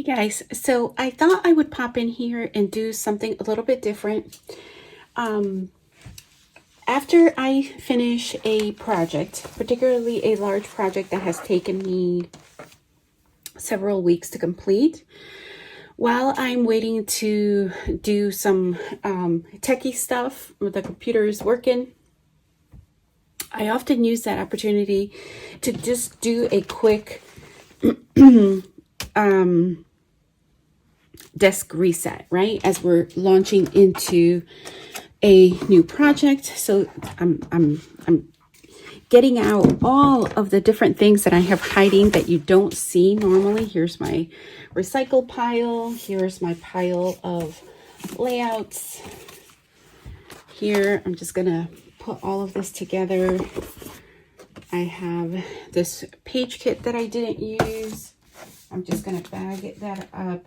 Hey guys, so I thought I would pop in here and do something a little bit different. After I finish a project, particularly a large project that has taken me several weeks to complete, while I'm waiting to do some techie stuff where the computer is working, I often use that opportunity to just do a quick desk reset, right? As we're launching into a new project. So I'm getting out all of the different things that I have hiding that you don't see normally. Here's my recycle pile. Here's my pile of layouts. Here, I'm just gonna put all of this together. I have this page kit that I didn't use. I'm just gonna bag that up.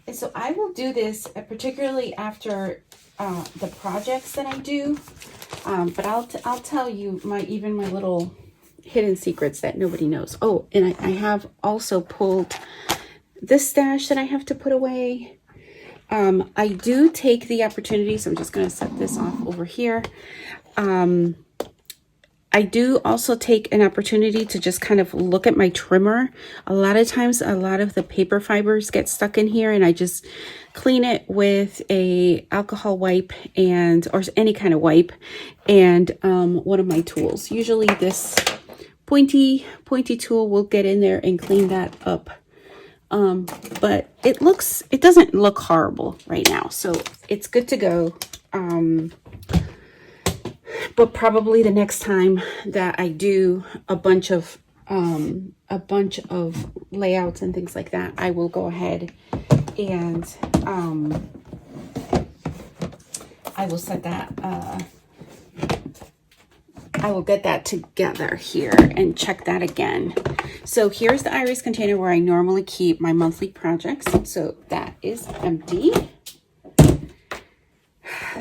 And so I will do this particularly after the projects that I do. But I'll tell you my little hidden secrets that nobody knows. Oh, and I have also pulled this stash that I have to put away. I do take the opportunity, so I'm just going to set this off over here. I do also take an opportunity to just kind of look at my trimmer. A lot of times, a lot of the paper fibers get stuck in here, and I just clean it with a alcohol wipe or any kind of wipe and one of my tools. Usually this pointy tool will get in there and clean that up. But it doesn't look horrible right now, so it's good to go. But probably the next time that I do a bunch of layouts and things like that, I will go ahead and I will set that I will get that together here and check that again. So here's the iris container where I normally keep my monthly projects. So that is empty.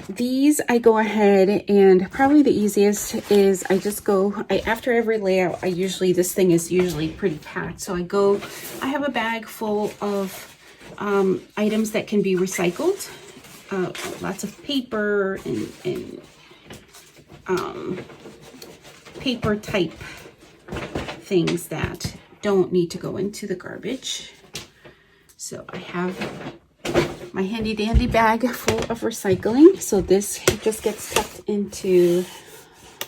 These I go ahead and probably the easiest is after every layout, this thing is usually pretty packed. So I have a bag full of items that can be recycled. Lots of paper and paper type things that don't need to go into the garbage. So I have my handy dandy bag full of recycling. So this just gets tucked into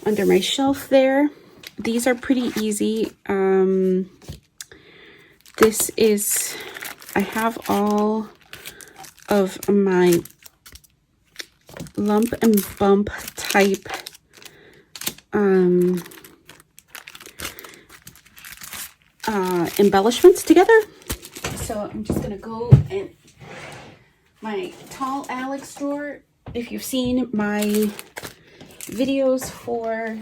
under my shelf there. These are pretty easy. I have all of my lump and bump type embellishments together. So I'm just gonna go and my tall Alex drawer. If you've seen my videos for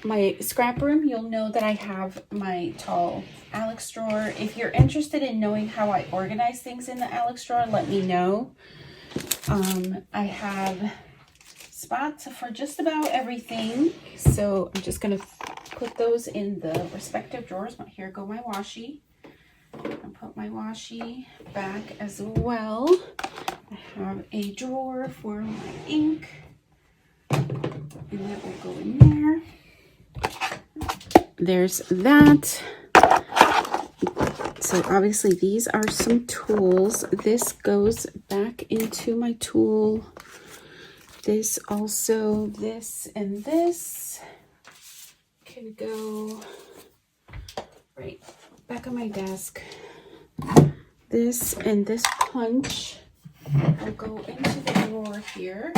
my scrap room, you'll know that I have my tall Alex drawer. If you're interested in knowing how I organize things in the Alex drawer, let me know. I have spots for just about everything. So I'm just gonna put those in the respective drawers. Here go my washi. I'll put my washi back as well. I have a drawer for my ink, and that will go in there. There's that. So obviously these are some tools. This goes back into my tool. This also, this and this can go right back on my desk. This and this punch will go into the drawer here.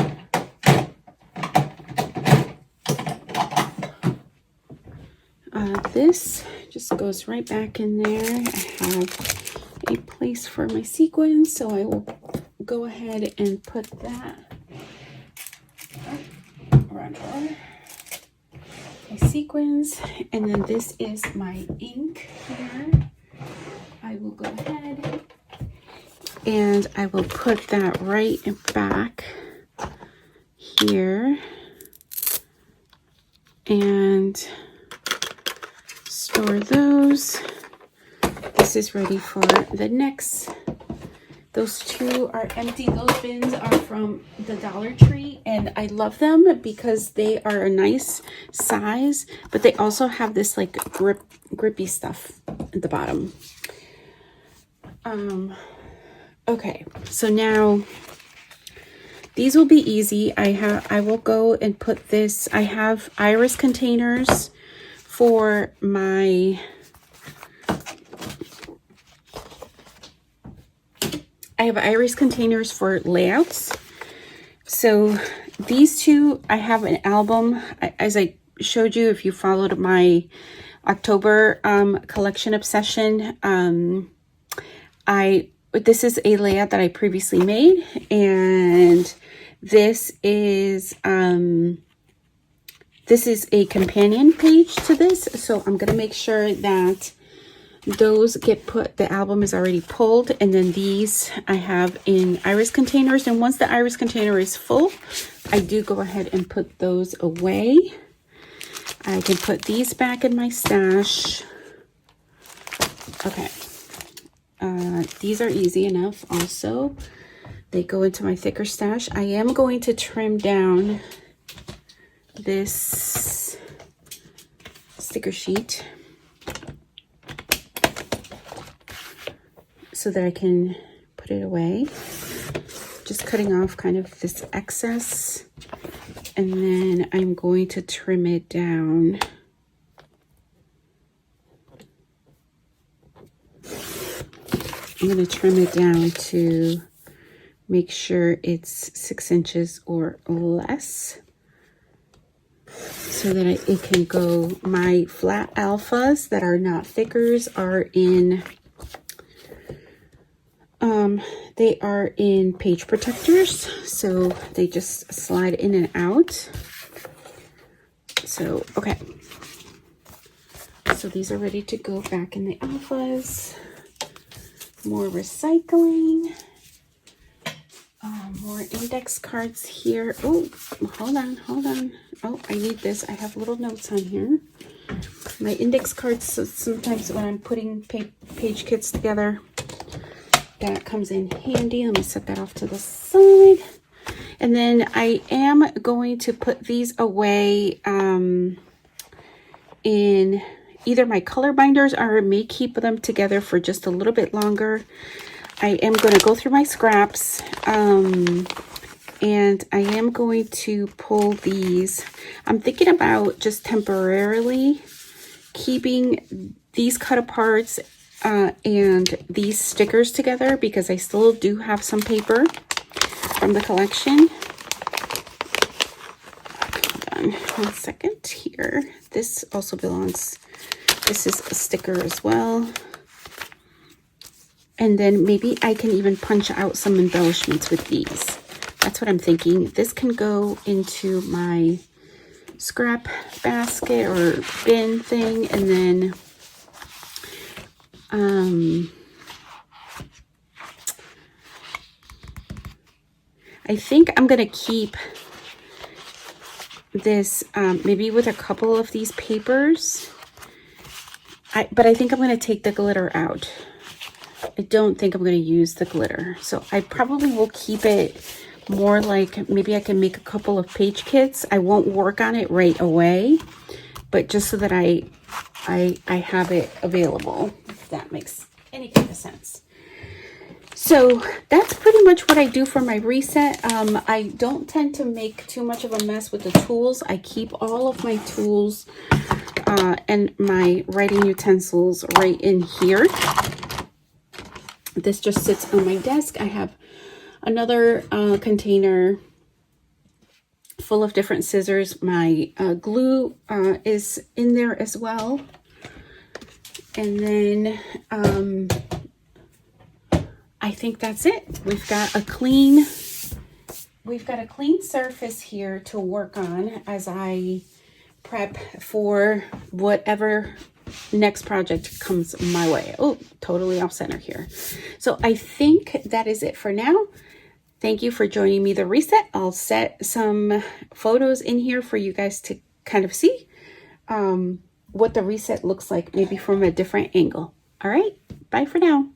This just goes right back in there. I have a place for my sequins, so I will go ahead and put that around my sequins. And then this is my ink here. I will go ahead and I will put that right back here and store those. this is ready for the next. Those two are empty. Those bins are from the Dollar Tree, and I love them because they are a nice size, but they also have this like grippy stuff at the bottom. Okay, so now these will be easy. I will go and put this. I have iris containers for my iris containers for layouts. So these two, I have an album, as I showed you if you followed my October collection obsession. This is a layout that I previously made, and this is a companion page to this. So I'm gonna make sure that those get put, the album is already pulled, and then these I have in iris containers, and once the iris container is full, I do go ahead and put those away. I can put these back in my stash. Okay, these are easy enough also. They go into my thicker stash. I am going to trim down this sticker sheet so that I can put it away. Just cutting off kind of this excess, and then I'm going to trim it down. I'm going to trim it down to make sure it's 6 inches or less, so that it can go. My flat alphas that are not thickers are in they are in page protectors, so they just slide in and out. So okay, so these are ready to go back in the alphas. More recycling, more index cards here. Oh, hold on. Oh, I need this. I have little notes on here. My index cards, so sometimes when I'm putting page kits together, that comes in handy. Let me set that off to the side. And then I am going to put these away in either my color binders, or I may keep them together for just a little bit longer. I am going to go through my scraps, and I am going to pull these. I'm thinking about just temporarily keeping these cut aparts and these stickers together, because I still do have some paper from the collection. Hold on 1 second here. This also belongs, this is a sticker as well. And then maybe I can even punch out some embellishments with these. That's what I'm thinking. This can go into my scrap basket or bin thing, and then I think I'm gonna keep this maybe with a couple of these papers. But I think I'm gonna take the glitter out. I don't think I'm gonna use the glitter, so I probably will keep it more like, maybe I can make a couple of page kits. I won't work on it right away, but just so that I have it available, if that makes any kind of sense. So that's pretty much what I do for my reset. I don't tend to make too much of a mess with the tools. I keep all of my tools and my writing utensils right in here. This just sits on my desk. I have another container full of different scissors. My glue is in there as well. And then I think that's it. We've got a clean surface here to work on as I prep for whatever next project comes my way. Oh, totally off center here. So I think that is it for now. Thank you for joining me the reset. I'll set some photos in here for you guys to kind of see what the reset looks like, maybe from a different angle. All right. Bye for now.